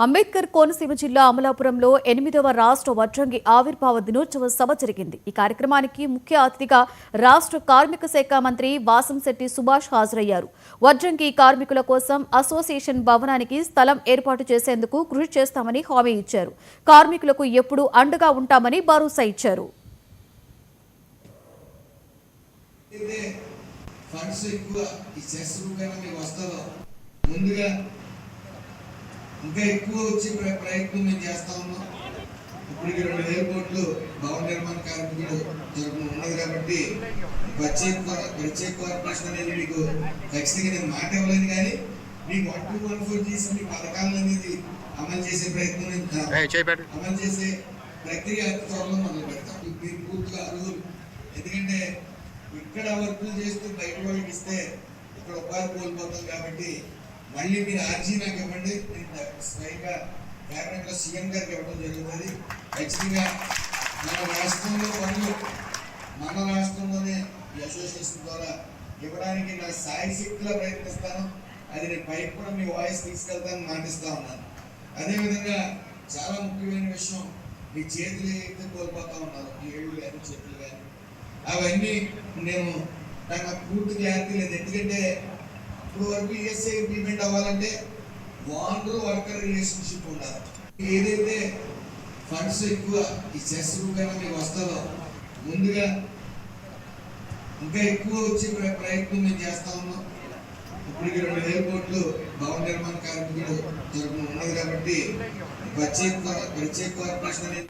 అంబేద్కర్ కోనసీమ జిల్లా అమలాపురంలో 8వ రాష్ట్ర వడ్రంగి ఆవిర్భావ దినోత్సవ సభ జరిగింది. ఈ కార్యక్రమానికి ముఖ్య అతిథిగా రాష్ట్ర కార్మిక శాఖ మంత్రి వాసంశెట్టి సుభాష్ హాజరయ్యారు. వడ్రంగి కార్మికుల కోసం అసోసియేషన్ భవనానికి స్థలం ఏర్పాటు చేసేందుకు కృషి చేస్తామని హామీ ఇచ్చారు. కార్మికులకు ఎప్పుడూ అండగా ఉంటామని భరోసా ఇచ్చారు. ఇంకా ఎక్కువ వచ్చే ప్రయత్నం మేము చేస్తా ఉన్నాం. ఇప్పటికి 2,000 కోట్లు భవన నిర్మాణ కార్మికులు తరపున ఉన్నది కాబట్టి ప్రత్యేక కార్పొరేషన్ అనేది మీకు ఖచ్చితంగా నేను మాట ఇవ్వలేదు, కానీ మీకు 1214 చేసి మీ పథకాలను అనేది అమలు చేసే ప్రయత్నం అమలు చేసే ప్రక్రియ త్వరలో మొదలు పెడతాం. మీరు పూర్తిగా అర్హులు. ఎందుకంటే ఇక్కడ వర్కులు చేస్తూ బయట వాళ్ళకి ఇస్తే ఇక్కడ ఉపాధి కోల్పోతాం కాబట్టి మళ్ళీ మీరు ఆర్జీ నాకు ఇవ్వండి. నేను స్వయంగా క్యాబినెట్లో సీఎం గారికి ఇవ్వడం జరుగుతుంది. ఖచ్చితంగా మన రాష్ట్రంలో పనులు మన రాష్ట్రంలోనే ఈ అసోసియేషన్ ద్వారా ఇవ్వడానికి నా సాయి శక్తిలో ప్రయత్నిస్తాను. అది నేను పైకి కూడా మీ వాయిస్ తీసుకెళ్తాను మాటిస్తూ ఉన్నాను. అదేవిధంగా చాలా ముఖ్యమైన విషయం, మీ చేతులు అయితే కోల్పోతూ ఉన్నారు, ఏళ్ళు కానీ చేతులు కానీ, అవన్నీ నాకు పూర్తి క్లారిటీ లేదు. ఎందుకంటే ఇప్పుడు వరకు ఈఎస్ఐ ఇంప్లిమెంట్ అవ్వాలంటే ఓనర్ వర్కర్ రిలేషన్షిప్ ఉండాలి. ఏదైతే ఫండ్స్ ఎక్కువ ఈ సెస్ రూపంలో మీకు వస్తుందో ముందుగా ఇంకా ఎక్కువ వచ్చే ప్రయత్నం మేము చేస్తా ఉన్నాం. ఇప్పటికి 2,000 కోట్లు భవన నిర్మాణ కార్మికులు తరపున ఉన్నది కాబట్టి ప్రత్యేక కార్పొరేషన్ అనేది